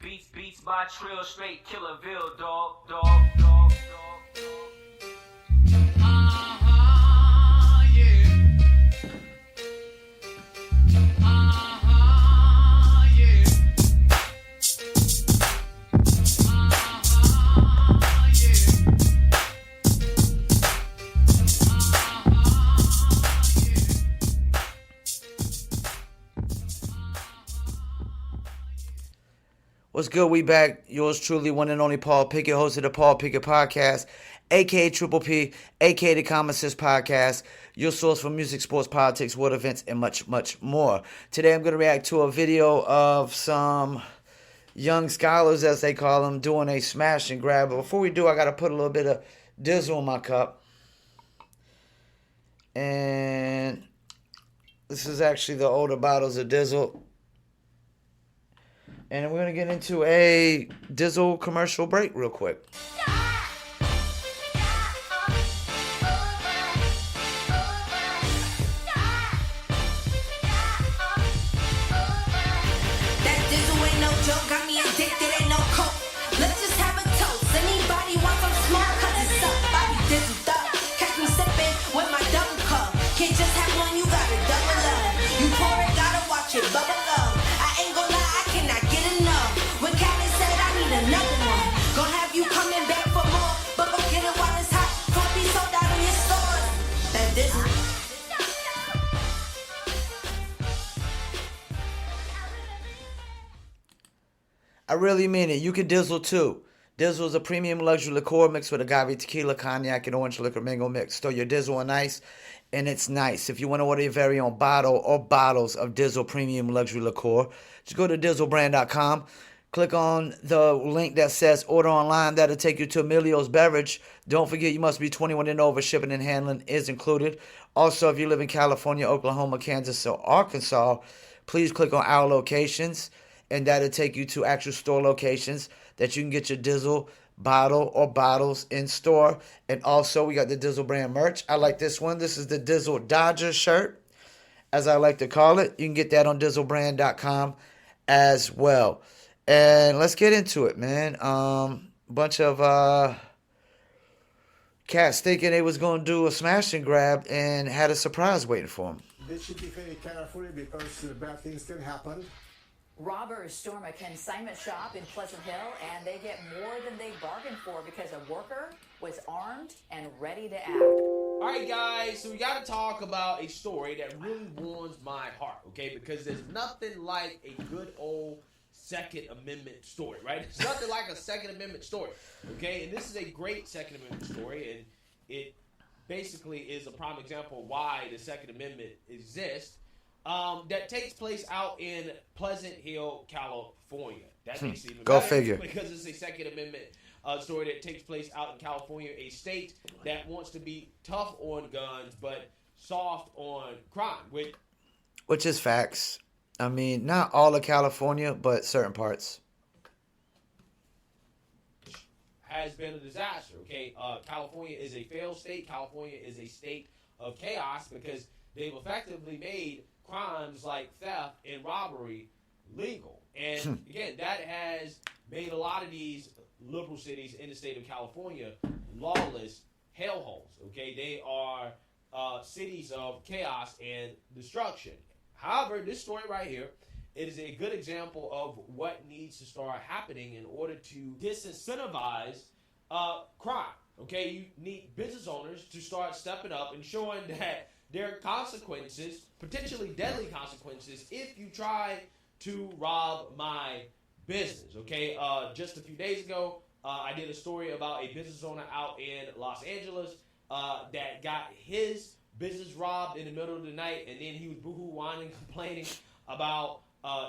Beats by Trill, straight Killerville, dog. What's good? We back. Yours truly, one and only Paul Pickett, host of the Paul Pickett Podcast, aka Triple P, aka the Common Sense Podcast, your source for music, sports, politics, world events, and much, much more. Today I'm going to react to a video of some young scholars, as they call them, doing a smash and grab. But before we do, I got to put a little bit of Dizzle in my cup. And this is actually the older bottles of Dizzle. And we're going to get into a Dizzle commercial break real quick. I really mean it. You can Dizzle too. Dizzle is a premium luxury liqueur mixed with agave tequila, cognac, and orange liquor mango mix. Store your Dizzle on ice, and it's nice. If you want to order your very own bottle or bottles of Dizzle premium luxury liqueur, just go to DizzleBrand.com. Click on the link that says order online. That'll take you to Emilio's Beverage. Don't forget you must be 21 and over. Shipping and handling is included. Also, if you live in California, Oklahoma, Kansas, or Arkansas, please click on our locations. And that'll take you to actual store locations that you can get your Dizzle bottle or bottles in store. And also, we got the Dizzle brand merch. I like this one. This is the Dizzle Dodger shirt, as I like to call it. You can get that on DizzleBrand.com as well. And let's get into it, man. Bunch of cats thinking they was going to do a smash and grab and had a surprise waiting for them. They should be very careful because bad things can happen. Robbers storm a consignment shop in Pleasant Hill, and they get more than they bargained for because a worker was armed and ready to act. All right, guys, so we got to talk about a story that really warms my heart, okay? Because there's nothing like a good old Second Amendment story, right? There's nothing like a Second Amendment story, okay? And this is a great Second Amendment story, and it basically is a prime example of why the Second Amendment exists. That takes place out in Pleasant Hill, California. That makes it even Go better figure. because it's a Second Amendment story that takes place out in California, a state that wants to be tough on guns but soft on crime. Which is facts. I mean, not all of California, but certain parts. Has been a disaster, okay? California is a failed state. California is a state of chaos because they've effectively made crimes like theft and robbery legal. And again, that has made a lot of these liberal cities in the state of California lawless hellholes, okay? They are cities of chaos and destruction. However, this story right here, it is a good example of what needs to start happening in order to disincentivize crime. Okay, you need business owners to start stepping up and showing that there are consequences, potentially deadly consequences, if you try to rob my business. Okay, just a few days ago, I did a story about a business owner out in Los Angeles that got his business robbed in the middle of the night, and then he was boohoo whining, complaining about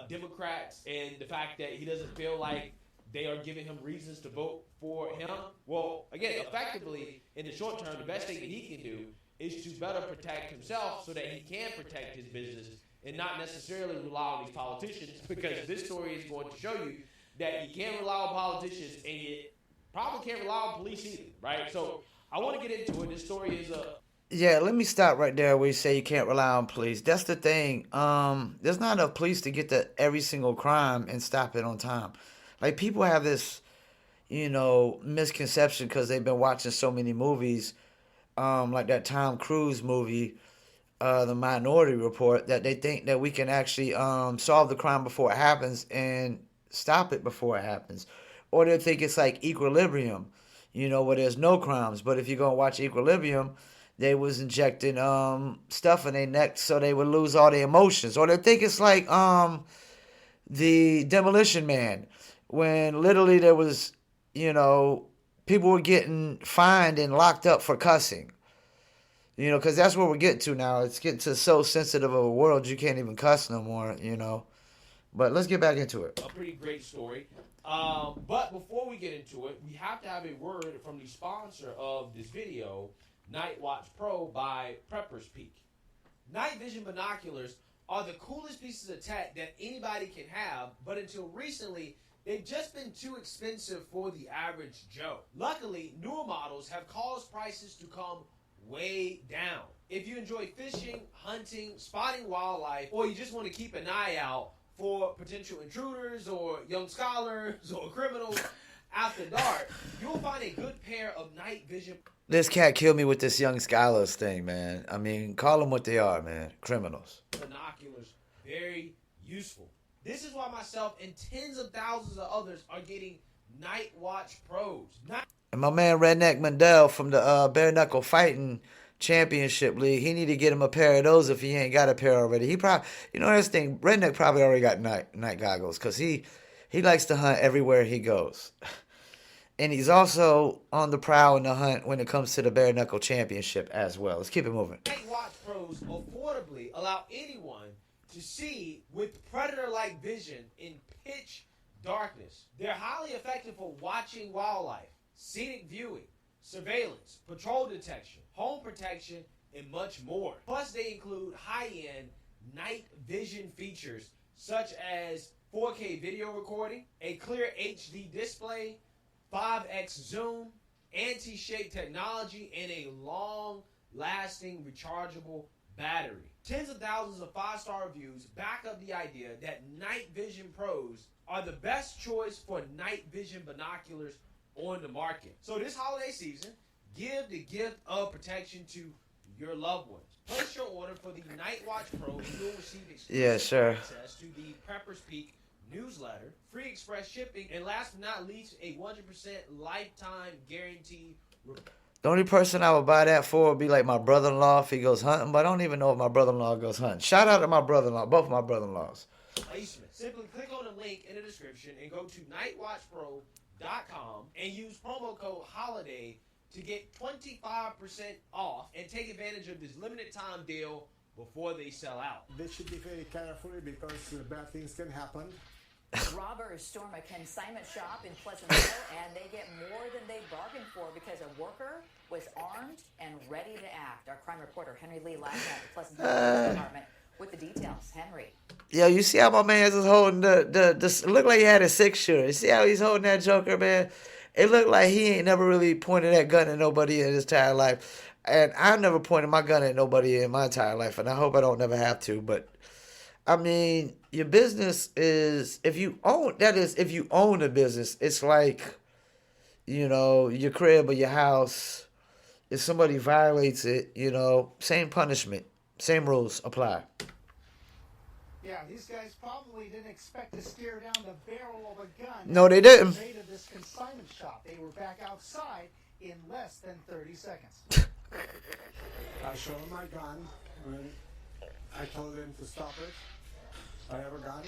Democrats and the fact that he doesn't feel like they are giving him reasons to vote for him. Well, again, effectively, in the short term, the best thing that he can do is to better protect himself so that he can protect his business and not necessarily rely on these politicians, because this story is going to show you that you can't rely on politicians and you probably can't rely on police either, right? So I want to get into it. This story is a... Yeah, let me stop right there where you say you can't rely on police. That's the thing. There's not enough police to get to every single crime and stop it on time. Like, people have this, misconception because they've been watching so many movies, like that Tom Cruise movie, The Minority Report, that they think that we can actually solve the crime before it happens and stop it before it happens. Or they think it's like Equilibrium, where there's no crimes. But if you go and watch Equilibrium, they was injecting stuff in their neck so they would lose all their emotions. Or they think it's like the Demolition Man, when literally there was, people were getting fined and locked up for cussing. Because that's where we're getting to now. It's getting to so sensitive of a world you can't even cuss no more, But let's get back into it. A pretty great story. But before we get into it, we have to have a word from the sponsor of this video, Night Watch Pro by Prepper's Peak. Night vision binoculars are the coolest pieces of tech that anybody can have, but until recently, they've just been too expensive for the average Joe. Luckily, newer models have caused prices to come way down. If you enjoy fishing, hunting, spotting wildlife, or you just want to keep an eye out for potential intruders or young scholars or criminals after dark, you'll find a good pair of night vision. This cat killed me with this young scholars thing, man. I mean, call them what they are, man. Criminals. Binoculars, very useful. This is why myself and tens of thousands of others are getting Night Watch Pros. And my man Redneck Mandel from the Bare Knuckle Fighting Championship League, he need to get him a pair of those if he ain't got a pair already. He probably, this thing, Redneck probably already got night goggles because he likes to hunt everywhere he goes. And he's also on the prowl in the hunt when it comes to the Bare Knuckle Championship as well. Let's keep it moving. Night Watch Pros affordably allow anyone to see with predator-like vision in pitch darkness. They're highly effective for watching wildlife, scenic viewing, surveillance, patrol detection, home protection, and much more. Plus, they include high-end night vision features such as 4K video recording, a clear HD display, 5x zoom, anti-shake technology, and a long-lasting rechargeable battery. Tens of thousands of 5-star reviews back up the idea that Night Vision Pros are the best choice for night vision binoculars on the market. So this holiday season, give the gift of protection to your loved ones. Place your order for the Night Watch Pro and you'll receive exclusive access to the Prepper's Peak newsletter, free express shipping, and last but not least, a 100% lifetime guarantee. The only person I would buy that for would be like my brother-in-law if he goes hunting, but I don't even know if my brother-in-law goes hunting. Shout out to my brother-in-law, both my brother-in-laws. Placement. Simply click on the link in the description and go to nightwatchpro.com and use promo code HOLIDAY to get 25% off and take advantage of this limited time deal before they sell out. They should be very careful because bad things can happen. Robbers storm a consignment shop in Pleasant Hill, and they get more than they bargained for because a worker was armed and ready to act. Our crime reporter Henry Lee live at the Pleasant Hill Police Department with the details. Henry. Yo, you see how my man's is holding it looked like he had a 6-shooter. You see how he's holding that joker, man? It looked like he ain't never really pointed that gun at nobody in his entire life. And I've never pointed my gun at nobody in my entire life, and I hope I don't never have to. But, I mean, your business is, if you own a business, it's like, your crib or your house. If somebody violates it, same punishment, same rules apply. Yeah, these guys probably didn't expect to stare down the barrel of a gun. No, they didn't. They made this consignment shop. They were back outside in less than 30 seconds. I showed him my gun when I told him to stop it. I have a gun.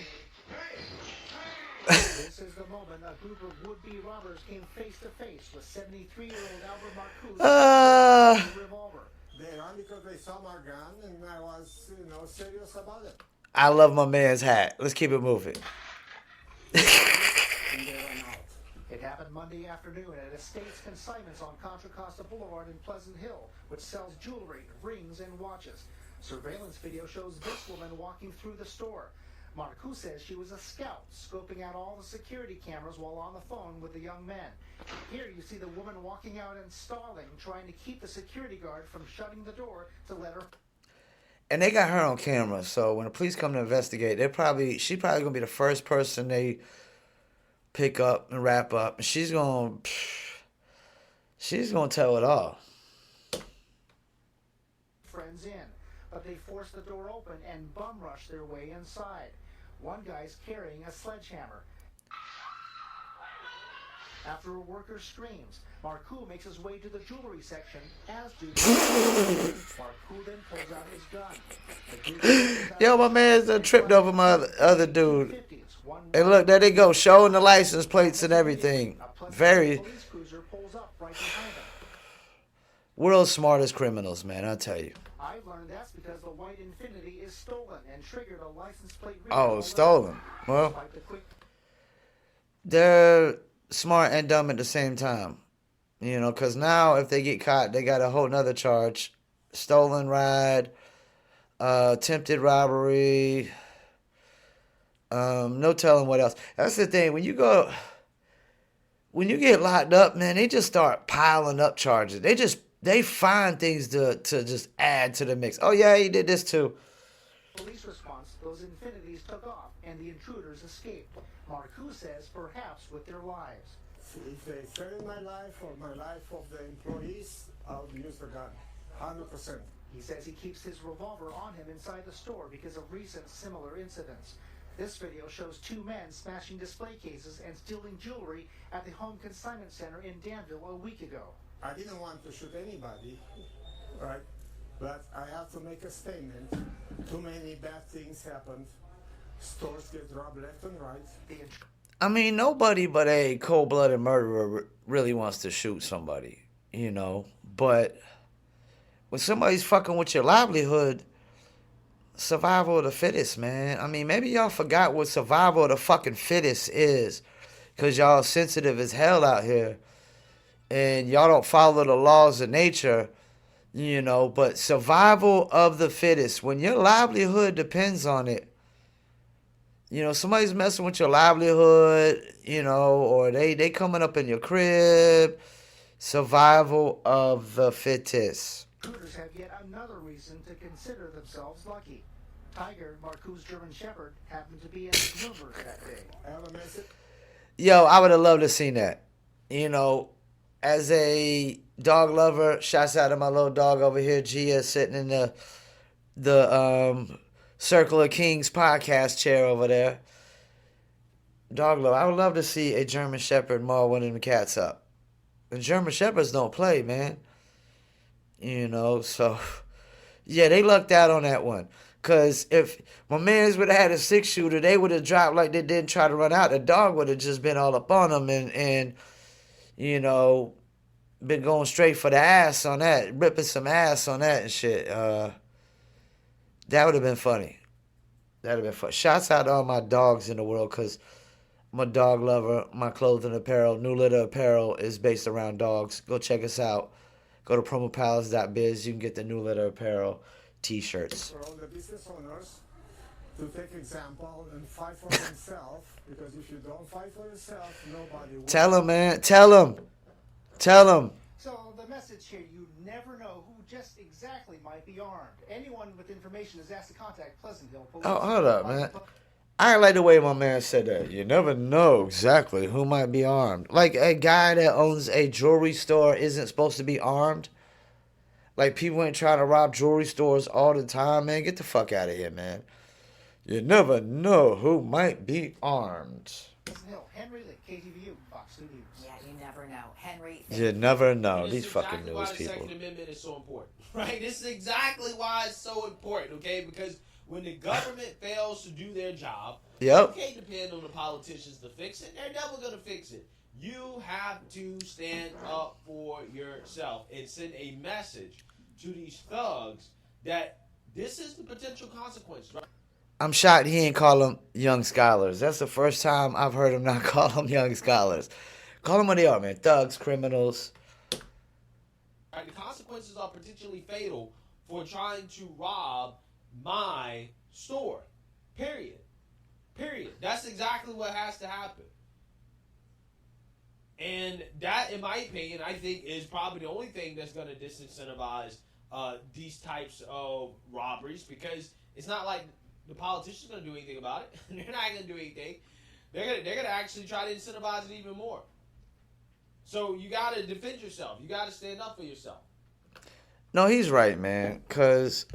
This is the moment a group of would-be robbers came face to face with 73-year-old Albert Marcuse with a revolver. They ran because they saw my gun, and I was, serious about it. I love my man's hat. Let's keep it moving. And they ran out. It happened Monday afternoon at Estates Consignments on Contra Costa Boulevard in Pleasant Hill, which sells jewelry, rings, and watches. Surveillance video shows this woman walking through the store. Marcuse says she was a scout, scoping out all the security cameras while on the phone with the young man. Here you see the woman walking out and stalling, trying to keep the security guard from shutting the door to let her. And they got her on camera, so when the police come to investigate, she probably gonna be the first person they pick up and wrap up, and she's gonna tell it all. Friends in, but they force the door open and bum rush their way inside. One guy's carrying a sledgehammer. After a worker screams, Marcoux makes his way to the jewelry section, as do Marcoux then pulls out his gun. Yo, my man's done tripped over my other dude. And look, there they go, showing the license plates and everything. Very world's smartest criminals, man, I tell you. I learned that's because the white Infinity is stolen and triggered a license plate. Oh, stolen. Well, they're smart and dumb at the same time. You know, because now if they get caught, they got a whole nother charge. Stolen ride, attempted robbery, no telling what else. That's the thing. When you get locked up, man, they just start piling up charges. They find things to just add to the mix. Oh, yeah, he did this too. Police response, those Infinities took off and the intruders escaped. Marcoux says perhaps with their lives. If they threaten my life or my life of the employees, I'll use the gun. 100%. He says he keeps his revolver on him inside the store because of recent similar incidents. This video shows two men smashing display cases and stealing jewelry at the Home Consignment Center in Danville a week ago. I didn't want to shoot anybody, right? But I have to make a statement. Too many bad things happened. Stores get robbed left and right. I mean, nobody but a cold-blooded murderer really wants to shoot somebody, you know. But when somebody's fucking with your livelihood, survival of the fittest, man. I mean, maybe y'all forgot what survival of the fucking fittest is because y'all sensitive as hell out here and y'all don't follow the laws of nature, you know. But survival of the fittest, when your livelihood depends on it, you know, somebody's messing with your livelihood, you know, or they coming up in your crib. Survival of the fittest. Intruders have yet another reason to consider themselves lucky. Tiger, Marcoux's German Shepherd, happened to be in Bloomberg that day. Yo, I would have loved to seen that. You know, as a dog lover, shouts out to my little dog over here, Gia, sitting in the Circle of Kings podcast chair over there. Dog lover, I would love to see a German Shepherd maul one of them cats up. The German Shepherds don't play, man. You know, so yeah, they lucked out on that one. Because if my mans would have had a 6-shooter, they would have dropped like they didn't try to run out. The dog would have just been all up on them and you know, been going straight for the ass on that, ripping some ass on that and shit. That would have been funny. That would have been fun. Shouts out to all my dogs in the world because I'm a dog lover. My clothing apparel, New Litter Apparel, is based around dogs. Go check us out. Go to promopalace.biz. You can get the New Litter Apparel t-shirts. For all the business owners to take example and fight for themselves, because if you don't fight for yourself, nobody will. Tell them, man. Tell them. Tell them. So the message here, you never know who just exactly might be armed. Anyone with information is asked to contact Pleasant Hill Police. Oh, hold up, man. I like the way my man said that. You never know exactly who might be armed. Like a guy that owns a jewelry store isn't supposed to be armed. Like people ain't trying to rob jewelry stores all the time, man. Get the fuck out of here, man. You never know who might be armed. Pleasant Hill, Henry Lee, KTVU, Fox 2 News. Yeah, you never know. Henry. You never know. These exactly fucking news why the people. Second Amendment is so important, right? This is exactly why it's so important, okay? Because when the government fails to do their job, Yep. you can't depend on the politicians to fix it. They're never going to fix it. You have to stand up for yourself and send a message to these thugs that this is the potential consequence, right? I'm shocked he ain't call them young scholars. That's the first time I've heard him not call them young scholars. Call them what they are, man. Thugs, criminals. Right? The consequences are potentially fatal for trying to rob my store. Period. That's exactly what has to happen. And that, in my opinion, I think is probably the only thing that's going to disincentivize these types of robberies, because it's not like the politicians are going to do anything about it. They're not going to do anything. They're gonna actually try to incentivize it even more. So you gotta defend yourself. You gotta stand up for yourself. No, he's right, man. Cause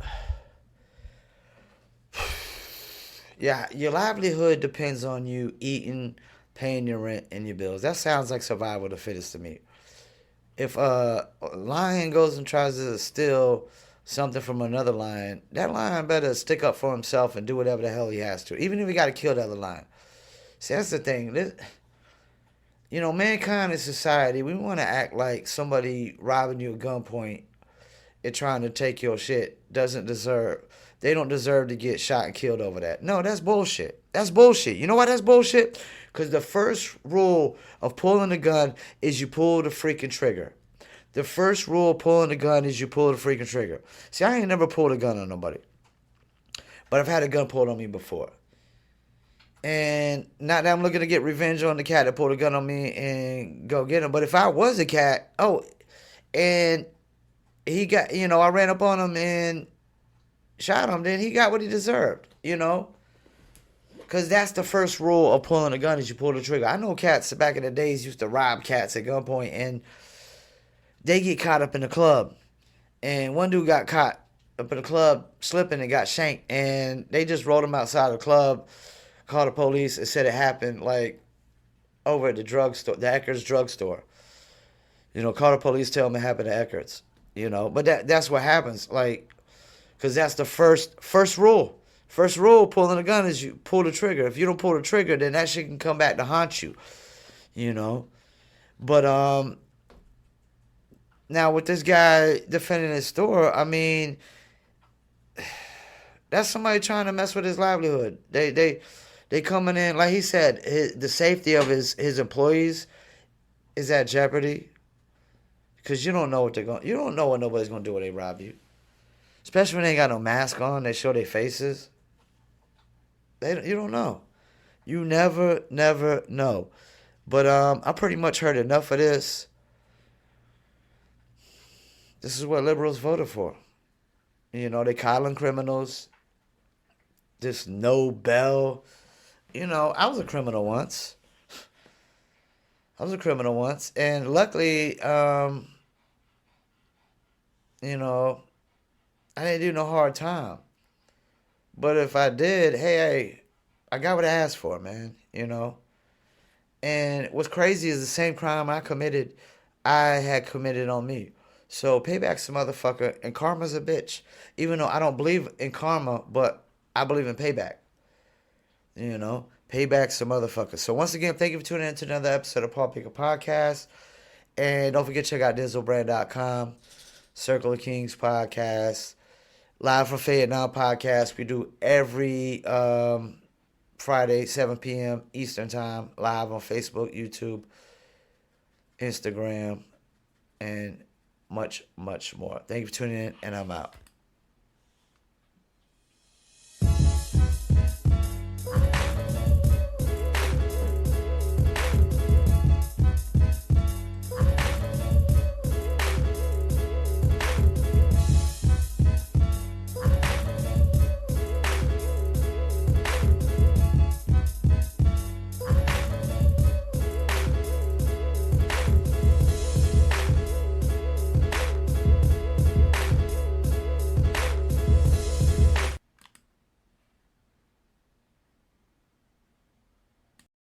yeah, your livelihood depends on you eating, paying your rent, and your bills. That sounds like survival of the fittest to me. If a lion goes and tries to steal something from another lion, that lion better stick up for himself and do whatever the hell he has to, even if he got to kill the other lion. See, that's the thing. Mankind in society, we want to act like somebody robbing you at gunpoint and trying to take your shit they don't deserve to get shot and killed over that. No, that's bullshit. That's bullshit. You know why that's bullshit? Because the first rule of pulling a gun is you pull the freaking trigger. The first rule of pulling a gun is you pull the freaking trigger. See, I ain't never pulled a gun on nobody. But I've had a gun pulled on me before. And not that I'm looking to get revenge on the cat that pulled a gun on me and go get him. But if I was a cat, and he got, I ran up on him and shot him, then he got what he deserved, Because that's the first rule of pulling a gun is you pull the trigger. I know cats back in the days used to rob cats at gunpoint, and they get caught up in the club. And one dude got caught up in the club slipping and got shanked, and they just rolled him outside the club, called the police, and said it happened, like, over at the drugstore, the Eckerd's drugstore. Call the police, tell them it happened at Eckerd's, But that's what happens, like, because that's the first rule. First rule pulling a gun is you pull the trigger. If you don't pull the trigger, then that shit can come back to haunt you, But now with this guy defending his store, I mean, that's somebody trying to mess with his livelihood. They coming in, like he said, the safety of his employees is at jeopardy. Because you don't know what nobody's gonna do when they rob you. Especially when they ain't got no mask on, they show their faces. You don't know. You never know. But I pretty much heard enough of this. This is what liberals voted for. They coddling criminals. This no bail. I was a criminal once. And luckily, I didn't do no hard time. But if I did, hey, I got what I asked for, man, And what's crazy is the same crime I had committed on me. So payback's a motherfucker, and karma's a bitch. Even though I don't believe in karma, but I believe in payback. Payback's a motherfucker. So once again, thank you for tuning in to another episode of Paul Picker Podcast. And don't forget to check out DizzleBrand.com, Circle of Kings Podcast, Live from Vietnam Podcast. We do every Friday, 7 p.m. Eastern Time, live on Facebook, YouTube, Instagram, and much, much more. Thank you for tuning in, and I'm out.